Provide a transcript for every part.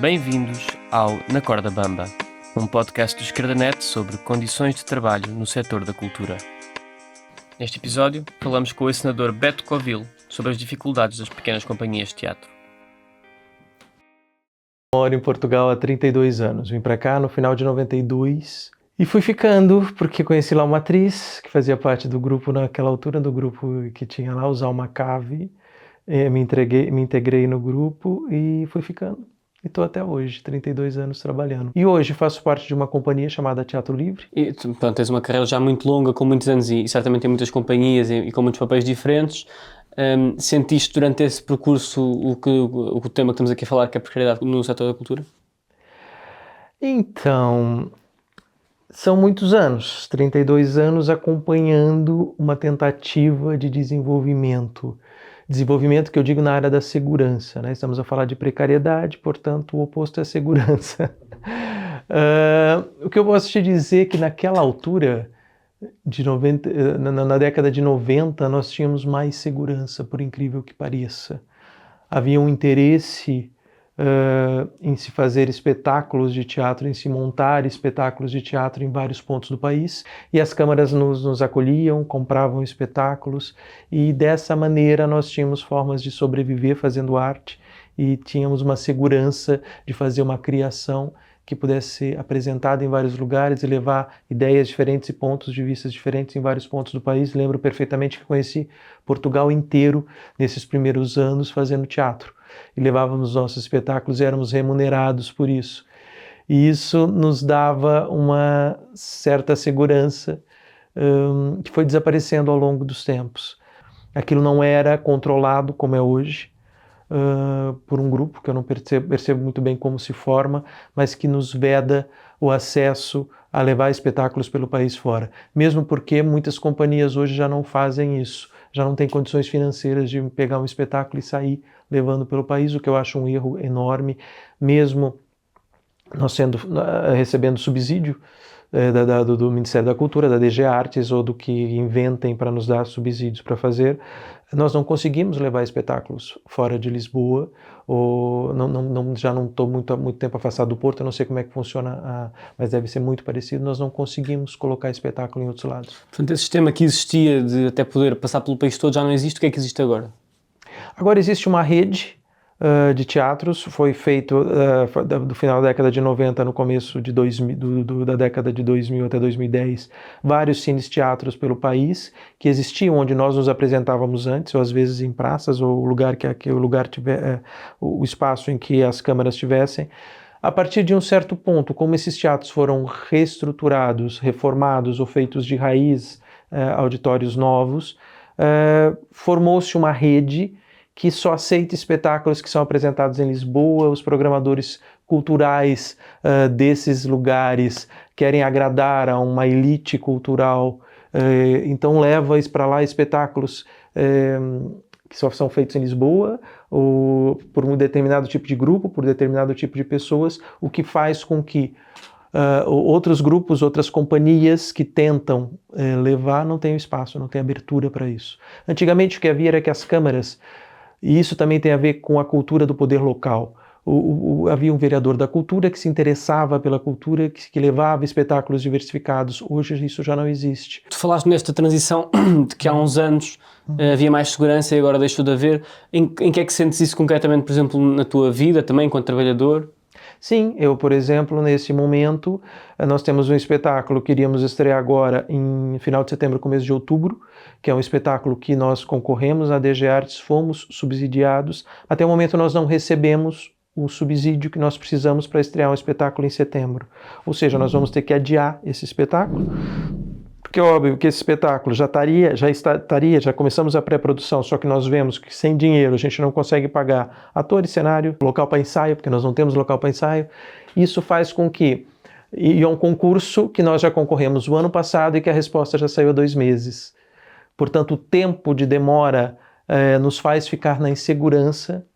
Bem-vindos ao Na Corda Bamba, um podcast do Esquerdanet sobre condições de trabalho no setor da cultura. Neste episódio, falamos com o encenador Beto Covil sobre as dificuldades das pequenas companhias de teatro. Moro em Portugal há 32 anos. Vim para cá no final de 92 e fui ficando porque conheci lá uma atriz que fazia parte do grupo, naquela altura do grupo que tinha lá, os Alma Cave. Me integrei no grupo e fui ficando. E estou até hoje, 32 anos trabalhando. E hoje faço parte de uma companhia chamada Teatro Livre. E tu, pronto, tens uma carreira já muito longa, com muitos anos e certamente em muitas companhias e com muitos papéis diferentes. Sentiste durante esse percurso o tema que estamos aqui a falar, que é a precariedade no setor da cultura? Então, são muitos anos, 32 anos acompanhando uma tentativa de desenvolvimento que eu digo na área da segurança, né? Estamos a falar de precariedade, portanto o oposto é segurança. O que eu posso te dizer é que naquela altura, na década de 90, nós tínhamos mais segurança, por incrível que pareça. Havia um interesse em se fazer espetáculos de teatro, em se montar espetáculos de teatro em vários pontos do país, e as câmaras nos acolhiam, compravam espetáculos, e dessa maneira nós tínhamos formas de sobreviver fazendo arte, e tínhamos uma segurança de fazer uma criação que pudesse ser apresentada em vários lugares e levar ideias diferentes e pontos de vista diferentes em vários pontos do país. Lembro perfeitamente que conheci Portugal inteiro nesses primeiros anos fazendo teatro. E levávamos nossos espetáculos e éramos remunerados por isso. E isso nos dava uma certa segurança que foi desaparecendo ao longo dos tempos. Aquilo não era controlado como é hoje, por um grupo que eu não percebo muito bem como se forma, mas que nos veda o acesso a levar espetáculos pelo país fora. Mesmo porque muitas companhias hoje já não fazem isso, já não têm condições financeiras de pegar um espetáculo e sair levando pelo país, o que eu acho um erro enorme, mesmo nós recebendo subsídio do Ministério da Cultura, da DG Artes, ou do que inventem para nos dar subsídios para fazer, nós não conseguimos levar espetáculos fora de Lisboa, ou já não estou muito tempo afastado do Porto, eu não sei como é que funciona, mas deve ser muito parecido, nós não conseguimos colocar espetáculo em outros lados. Portanto, esse sistema que existia de até poder passar pelo país todo já não existe. O que é que existe agora? Agora existe uma rede de teatros, foi feito do final da década de 90, no começo de da década de 2000 até 2010, vários cines teatros pelo país, que existiam onde nós nos apresentávamos antes, ou às vezes em praças, ou o espaço em que as câmaras estivessem. A partir de um certo ponto, como esses teatros foram reestruturados, reformados ou feitos de raiz, auditórios novos, formou-se uma rede que só aceita espetáculos que são apresentados em Lisboa. Os programadores culturais desses lugares querem agradar a uma elite cultural, então leva para lá espetáculos que só são feitos em Lisboa, ou por um determinado tipo de grupo, por determinado tipo de pessoas, o que faz com que outros grupos, outras companhias que tentam levar não tenham espaço, não tenham abertura para isso. Antigamente o que havia era que as câmaras, e isso também tem a ver com a cultura do poder local. Havia um vereador da cultura que se interessava pela cultura, que levava espetáculos diversificados. Hoje isso já não existe. Tu falaste nesta transição de que há uns anos havia mais segurança e agora deixou de haver. Em que é que sentes isso concretamente, por exemplo, na tua vida também, enquanto trabalhador? Sim, eu, por exemplo, nesse momento, nós temos um espetáculo que iríamos estrear agora em final de setembro, começo de outubro, que é um espetáculo que nós concorremos na DG Artes, fomos subsidiados. Até o momento nós não recebemos o subsídio que nós precisamos para estrear um espetáculo em setembro. Ou seja, nós vamos ter que adiar esse espetáculo, porque é óbvio que esse espetáculo já começamos a pré-produção, só que nós vemos que sem dinheiro a gente não consegue pagar ator e cenário, local para ensaio, porque nós não temos local para ensaio. Isso faz com que, e é um concurso que nós já concorremos o ano passado e que a resposta já saiu há 2 meses. Portanto, o tempo de demora nos faz ficar na insegurança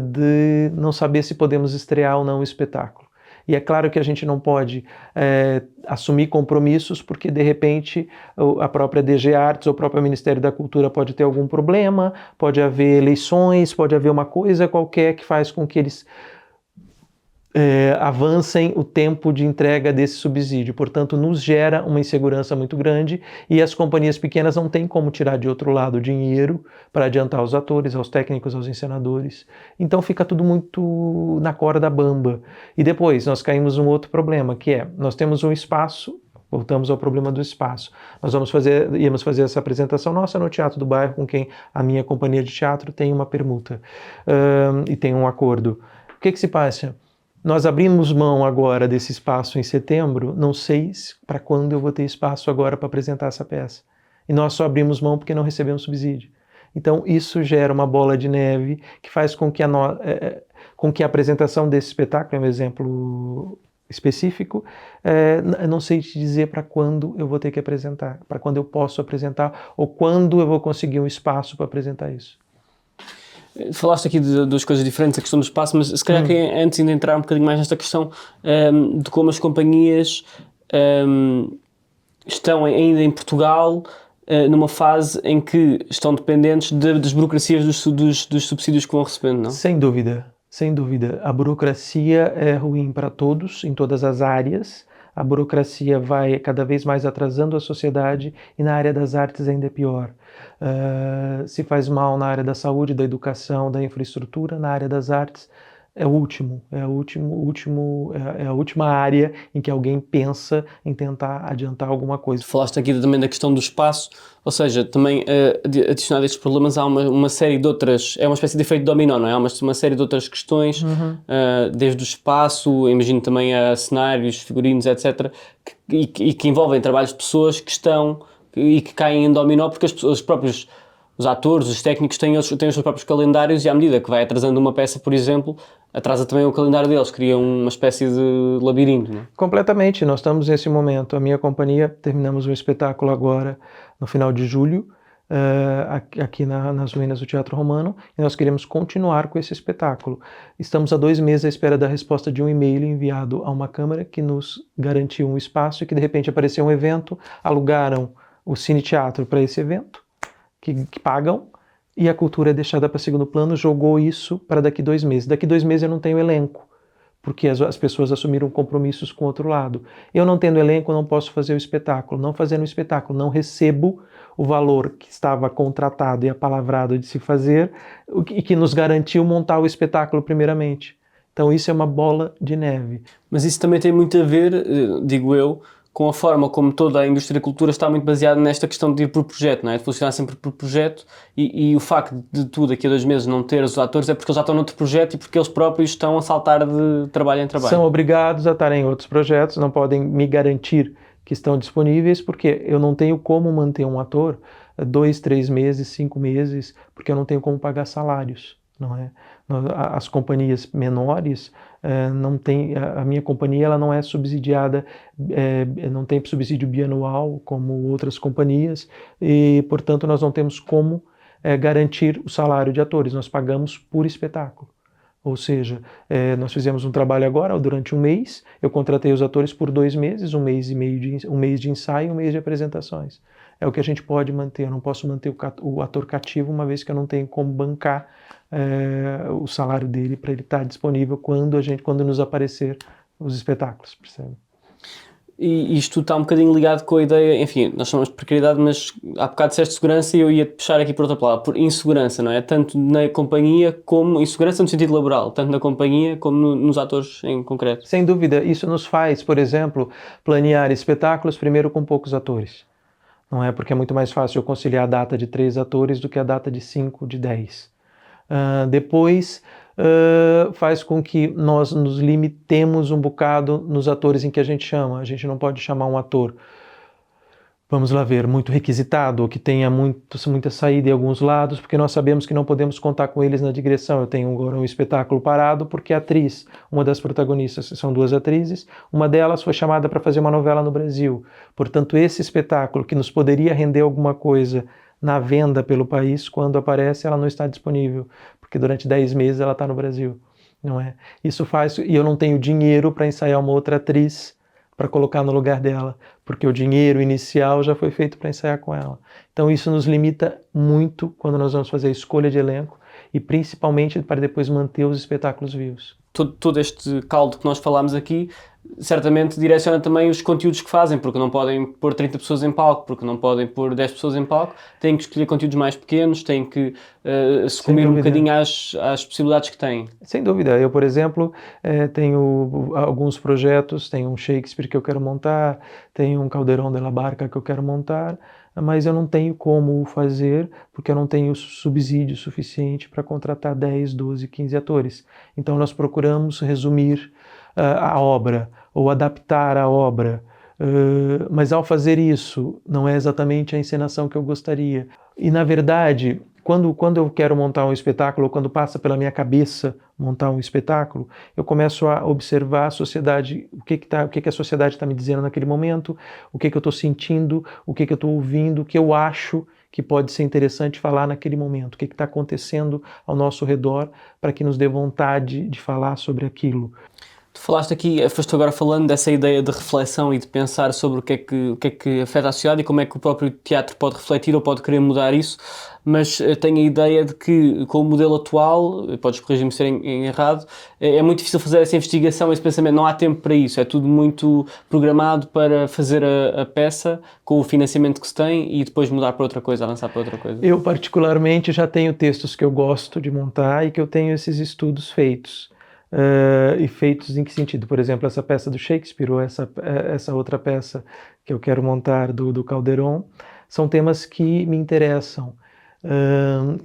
de não saber se podemos estrear ou não o espetáculo. E é claro que a gente não pode assumir compromissos, porque de repente a própria DG Artes ou o próprio Ministério da Cultura pode ter algum problema, pode haver eleições, pode haver uma coisa qualquer que faz com que eles avancem o tempo de entrega desse subsídio. Portanto, nos gera uma insegurança muito grande e as companhias pequenas não têm como tirar de outro lado o dinheiro para adiantar aos atores, aos técnicos, aos encenadores. Então fica tudo muito na corda bamba. E depois nós caímos num outro problema, que é, nós temos um espaço. Voltamos ao problema do espaço. Nós íamos fazer essa apresentação nossa no Teatro do Bairro, com quem a minha companhia de teatro tem uma permuta e tem um acordo. O que se passa? Nós abrimos mão agora desse espaço em setembro, não sei para quando eu vou ter espaço agora para apresentar essa peça. E nós só abrimos mão porque não recebemos subsídio. Então isso gera uma bola de neve que faz com que a apresentação desse espetáculo, é um exemplo específico, eu não sei te dizer para quando eu vou ter que apresentar, para quando eu posso apresentar ou quando eu vou conseguir um espaço para apresentar isso. Falaste aqui de duas coisas diferentes, a questão do espaço, mas se calhar que antes de entrar um bocadinho mais nesta questão de como as companhias estão ainda em Portugal numa fase em que estão dependentes das burocracias dos subsídios que vão recebendo, não? Sem dúvida, sem dúvida. A burocracia é ruim para todos, em todas as áreas. A burocracia vai cada vez mais atrasando a sociedade e na área das artes ainda é pior. Se faz mal na área da saúde, da educação, da infraestrutura, na área das artes é a última área em que alguém pensa em tentar adiantar alguma coisa. Falaste aqui também da questão do espaço, ou seja, também adicionado a estes problemas há uma série de outras, é uma espécie de efeito dominó, não é? Há uma série de outras questões, desde o espaço, imagino também a cenários, figurinos, etc., que envolvem trabalhos de pessoas que estão e que caem em dominó porque os atores, os técnicos têm os seus próprios calendários e à medida que vai atrasando uma peça, por exemplo, atrasa também o calendário deles, cria uma espécie de labirinto, não é? Completamente, nós estamos nesse momento. A minha companhia, terminamos um espetáculo agora no final de julho, aqui nas ruínas do Teatro Romano, e nós queremos continuar com esse espetáculo. Estamos há 2 meses à espera da resposta de um e-mail enviado a uma câmara que nos garantiu um espaço e que de repente apareceu um evento, alugaram o Cine Teatro para esse evento, que pagam, e a cultura é deixada para segundo plano, jogou isso para daqui 2 meses. Daqui 2 meses eu não tenho elenco, porque as pessoas assumiram compromissos com o outro lado. Eu não tendo elenco, não posso fazer o espetáculo. Não fazendo o espetáculo, não recebo o valor que estava contratado e apalavrado de se fazer, e que nos garantiu montar o espetáculo primeiramente. Então isso é uma bola de neve. Mas isso também tem muito a ver, digo eu, com a forma como toda a indústria da cultura está muito baseada nesta questão de ir por projeto, não é? De funcionar sempre por projeto e o facto de tu daqui a 2 meses não ter os atores é porque eles já estão noutro projeto e porque eles próprios estão a saltar de trabalho em trabalho. São obrigados a estar em outros projetos, não podem me garantir que estão disponíveis porque eu não tenho como manter um ator 2, 3 meses, 5 meses, porque eu não tenho como pagar salários, não é? As companhias menores não tem, a minha companhia ela não é subsidiada, não tem subsídio bianual como outras companhias e, portanto, nós não temos como garantir o salário de atores, nós pagamos por espetáculo. Ou seja, nós fizemos um trabalho agora durante 1 mês, eu contratei os atores por 2 meses, 1 mês e meio um mês de ensaio e 1 mês de apresentações. É o que a gente pode manter, eu não posso manter o ator cativo uma vez que eu não tenho como bancar o salário dele para ele estar disponível quando nos aparecer os espetáculos, percebe? E isto está um bocadinho ligado com a ideia, enfim, nós chamamos de precariedade, mas há bocado disseste segurança e eu ia-te puxar aqui por outra palavra, por insegurança, não é? Tanto na companhia como, insegurança no sentido laboral, tanto na companhia como nos atores em concreto. Sem dúvida, isso nos faz, por exemplo, planear espetáculos primeiro com poucos atores. Não é? Porque é muito mais fácil eu conciliar a data de 3 atores do que a data de 5, de 10. Depois faz com que nós nos limitemos um bocado nos atores em que a gente chama. A gente não pode chamar um ator, vamos lá ver, muito requisitado, ou que tenha muita saída em alguns lados, porque nós sabemos que não podemos contar com eles na direção. Eu tenho agora um espetáculo parado porque a atriz, uma das protagonistas, são 2 atrizes, uma delas foi chamada para fazer uma novela no Brasil. Portanto, esse espetáculo que nos poderia render alguma coisa na venda pelo país, quando aparece, ela não está disponível, porque durante 10 meses ela está no Brasil, não é? Isso faz, e eu não tenho dinheiro para ensaiar uma outra atriz para colocar no lugar dela, porque o dinheiro inicial já foi feito para ensaiar com ela. Então isso nos limita muito quando nós vamos fazer a escolha de elenco e principalmente para depois manter os espetáculos vivos. Todo este caldo que nós falámos aqui certamente direciona também os conteúdos que fazem, porque não podem pôr 30 pessoas em palco, porque não podem pôr 10 pessoas em palco, têm que escolher conteúdos mais pequenos, têm que sucumbir um bocadinho às possibilidades que têm. Sem dúvida. Eu, por exemplo, tenho alguns projetos, tenho um Shakespeare que eu quero montar, tenho um Calderón de la Barca que eu quero montar, mas eu não tenho como fazer porque eu não tenho subsídio suficiente para contratar 10, 12, 15 atores. Então nós procuramos resumir a obra ou adaptar a obra, mas ao fazer isso não é exatamente a encenação que eu gostaria. E na verdade, quando eu quero montar um espetáculo, ou quando passa pela minha cabeça montar um espetáculo, eu começo a observar a sociedade, o que a sociedade está me dizendo naquele momento, o que eu estou sentindo, o que eu estou ouvindo, o que eu acho que pode ser interessante falar naquele momento, o que está acontecendo ao nosso redor para que nos dê vontade de falar sobre aquilo. Tu falaste aqui, foste agora falando dessa ideia de reflexão e de pensar sobre o que é que afeta a sociedade e como é que o próprio teatro pode refletir ou pode querer mudar isso, mas tenho a ideia de que com o modelo atual, podes corrigir-me se estiver errado, é muito difícil fazer essa investigação, esse pensamento, não há tempo para isso, é tudo muito programado para fazer a peça com o financiamento que se tem e depois mudar para outra coisa, avançar para outra coisa. Eu particularmente já tenho textos que eu gosto de montar e que eu tenho esses estudos feitos. E feitos em que sentido? Por exemplo, essa peça do Shakespeare ou essa outra peça que eu quero montar do Calderón, são temas que me interessam.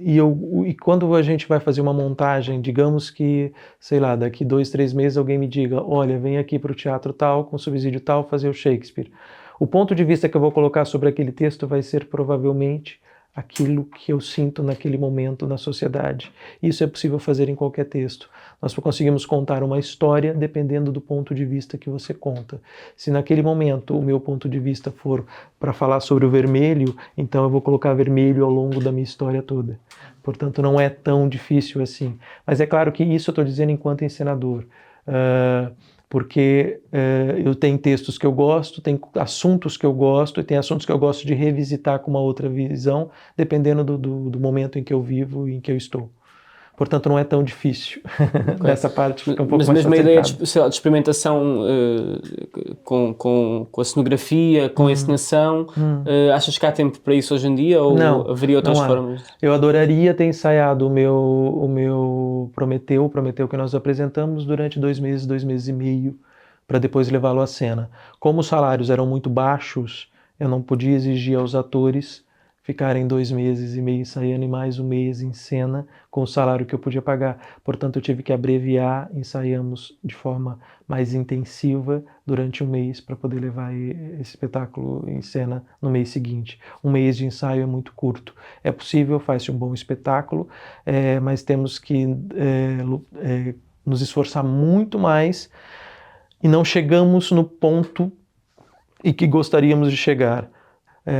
E quando a gente vai fazer uma montagem, digamos que, sei lá, daqui 2, 3 meses alguém me diga, olha, vem aqui para o teatro tal, com subsídio tal, fazer o Shakespeare. O ponto de vista que eu vou colocar sobre aquele texto vai ser provavelmente aquilo que eu sinto naquele momento na sociedade. Isso é possível fazer em qualquer texto. Nós conseguimos contar uma história dependendo do ponto de vista que você conta. Se naquele momento o meu ponto de vista for para falar sobre o vermelho, então eu vou colocar vermelho ao longo da minha história toda. Portanto, não é tão difícil assim. Mas é claro que isso eu estou dizendo enquanto encenador. Porque eu tenho textos que eu gosto, tem assuntos que eu gosto e tem assuntos que eu gosto de revisitar com uma outra visão, dependendo do momento em que eu vivo e em que eu estou. Portanto, não é tão difícil. Nessa parte fica um pouco mais facilitado. Mas mesmo a ideia de experimentação com a cenografia, com a encenação, achas que há tempo para isso hoje em dia ou não, haveria outras formas? Eu adoraria ter ensaiado o meu Prometeu que nós apresentamos durante 2 meses, 2 meses e meio, para depois levá-lo à cena. Como os salários eram muito baixos, eu não podia exigir aos atores ficarem 2 meses e meio ensaiando e mais 1 mês em cena com o salário que eu podia pagar. Portanto, eu tive que abreviar, ensaiamos de forma mais intensiva durante 1 mês para poder levar esse espetáculo em cena no mês seguinte. 1 mês de ensaio é muito curto. É possível, faz-se um bom espetáculo, mas temos que nos esforçar muito mais e não chegamos no ponto em que gostaríamos de chegar.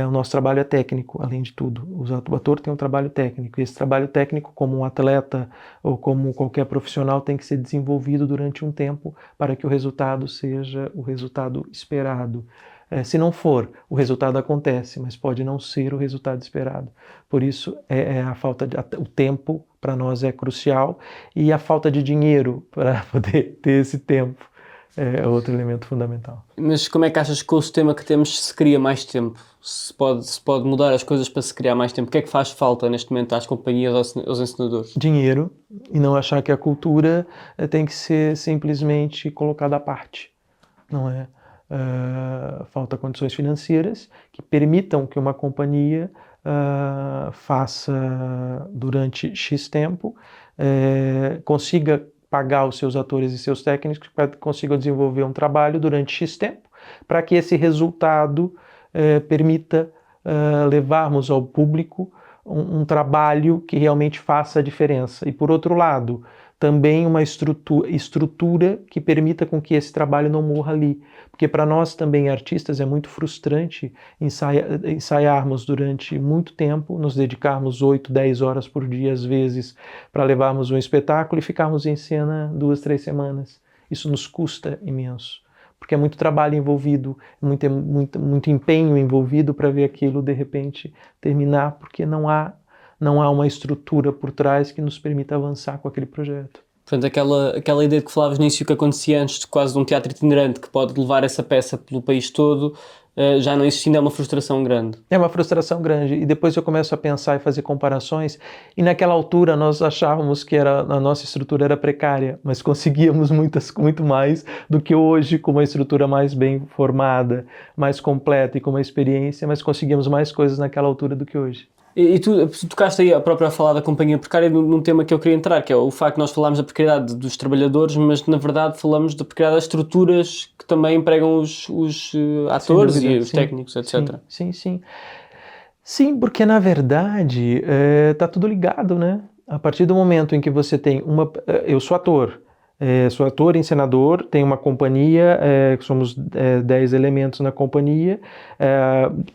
O nosso trabalho é técnico, além de tudo. O ator tem um trabalho técnico. E esse trabalho técnico, como um atleta ou como qualquer profissional, tem que ser desenvolvido durante um tempo para que o resultado seja o resultado esperado. Se não for, o resultado acontece, mas pode não ser o resultado esperado. Por isso, o tempo para nós é crucial e a falta de dinheiro para poder ter esse tempo é outro elemento fundamental. Mas como é que achas que com o sistema que temos se cria mais tempo? Se pode mudar as coisas para se criar mais tempo? O que é que faz falta neste momento às companhias, aos encenadores? Dinheiro, e não achar que a cultura tem que ser simplesmente colocada à parte. Não é? Falta condições financeiras que permitam que uma companhia faça durante X tempo, consiga pagar os seus atores e seus técnicos para que consigam desenvolver um trabalho durante X tempo, para que esse resultado permita levarmos ao público um trabalho que realmente faça a diferença. E, por outro lado, também uma estrutura que permita com que esse trabalho não morra ali. Porque para nós também, artistas, é muito frustrante ensaiarmos durante muito tempo, nos dedicarmos 8, 10 horas por dia, às vezes, para levarmos um espetáculo e ficarmos em cena 2, 3 semanas. Isso nos custa imenso, porque é muito trabalho envolvido, muito empenho envolvido para ver aquilo, de repente, terminar, porque não há não há uma estrutura por trás que nos permita avançar com aquele projeto. Portanto, aquela ideia de que falavas no início que acontecia antes de quase de um teatro itinerante que pode levar essa peça pelo país todo, já não existindo, é uma frustração grande. É uma frustração grande. E depois eu começo a pensar e fazer comparações. E naquela altura nós achávamos que a nossa estrutura era precária, mas conseguíamos muito mais do que hoje, com uma estrutura mais bem formada, mais completa e com uma experiência, mas conseguíamos mais coisas naquela altura do que hoje. E tu tocaste aí a própria a falar da companhia precária num tema que eu queria entrar, que é o facto de nós falarmos da precariedade dos trabalhadores, mas na verdade falamos da precariedade das estruturas que também empregam os atores Sem dúvida, e os sim, técnicos, etc. Sim. Sim, porque na verdade está tudo ligado, né? A partir do momento em que você tem eu sou ator, encenador, tenho uma companhia, somos 10 elementos na companhia,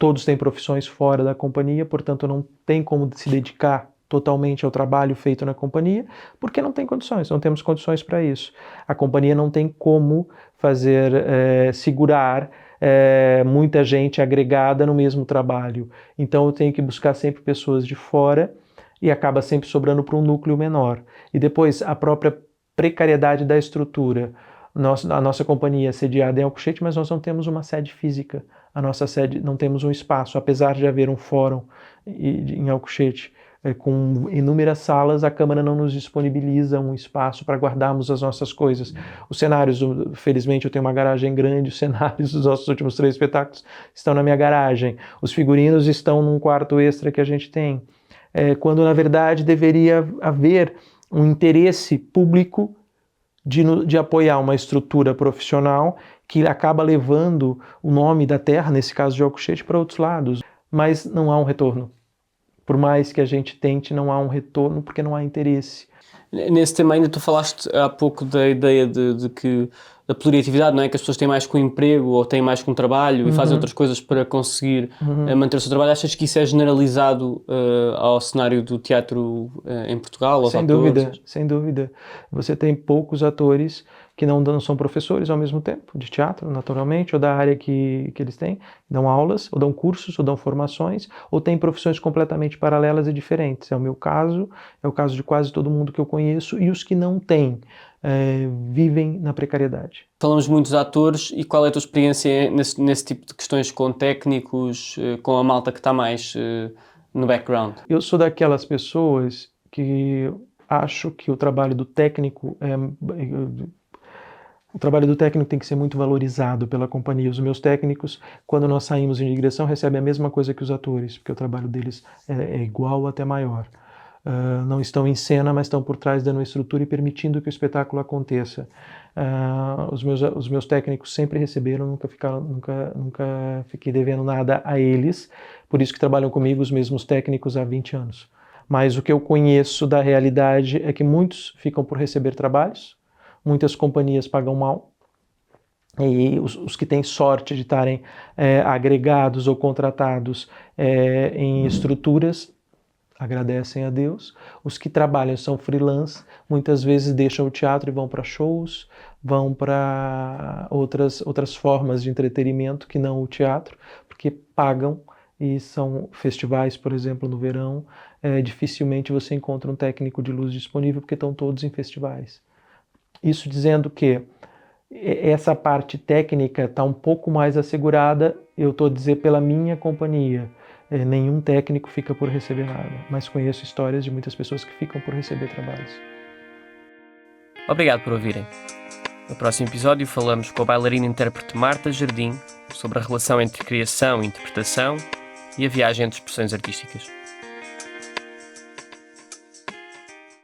todos têm profissões fora da companhia, portanto não tem como se dedicar totalmente ao trabalho feito na companhia, porque não tem condições, não temos condições para isso. A companhia não tem como segurar muita gente agregada no mesmo trabalho. Então eu tenho que buscar sempre pessoas de fora e acaba sempre sobrando para um núcleo menor. E depois a própria precariedade da estrutura. A nossa companhia é sediada em Alcochete, mas nós não temos uma sede física. A nossa sede, não temos um espaço, apesar de haver um fórum em Alcochete com inúmeras salas, a Câmara não nos disponibiliza um espaço para guardarmos as nossas coisas. Os cenários, felizmente eu tenho uma garagem grande, os cenários dos nossos últimos 3 espetáculos estão na minha garagem. Os figurinos estão num quarto extra que a gente tem. Quando na verdade deveria haver um interesse público de apoiar uma estrutura profissional que acaba levando o nome da terra, nesse caso de Alcochete, para outros lados. Mas não há um retorno. Por mais que a gente tente, não há um retorno porque não há interesse. Nesse tema ainda tu falaste há pouco da ideia de que da pluriatividade, não é? Que as pessoas têm mais com emprego ou têm mais com trabalho e fazem outras coisas para conseguir manter o seu trabalho. Achas que isso é generalizado ao cenário do teatro em Portugal? Aos atores? Sem dúvida. Você tem poucos atores que não são professores ao mesmo tempo, de teatro, naturalmente, ou da área que eles têm, dão aulas, ou dão cursos, ou dão formações, ou têm profissões completamente paralelas e diferentes. É o meu caso, é o caso de quase todo mundo que eu conheço, e os que não têm, vivem na precariedade. Falamos muito dos atores, e qual é a tua experiência nesse tipo de questões com técnicos, com a malta que está mais no background? Eu sou daquelas pessoas que acho que o trabalho do técnico tem que ser muito valorizado pela companhia. Os meus técnicos, quando nós saímos em digressão, recebem a mesma coisa que os atores, porque o trabalho deles é igual ou até maior. Não estão em cena, mas estão por trás dando estrutura e permitindo que o espetáculo aconteça. Os meus técnicos sempre receberam, nunca fiquei devendo nada a eles, por isso que trabalham comigo os mesmos técnicos há 20 anos. Mas o que eu conheço da realidade é que muitos ficam por receber trabalhos, muitas companhias pagam mal, e os que têm sorte de estarem agregados ou contratados em estruturas agradecem a Deus. Os que trabalham são freelance, muitas vezes deixam o teatro e vão para shows, vão para outras formas de entretenimento que não o teatro, porque pagam, e são festivais, por exemplo, no verão, dificilmente você encontra um técnico de luz disponível porque estão todos em festivais. Isso dizendo que essa parte técnica está um pouco mais assegurada, eu estou a dizer pela minha companhia. Nenhum técnico fica por receber nada, mas conheço histórias de muitas pessoas que ficam por receber trabalhos. Obrigado por ouvirem. No próximo episódio falamos com a bailarina e intérprete Marta Jardim sobre a relação entre criação e interpretação e a viagem entre expressões artísticas.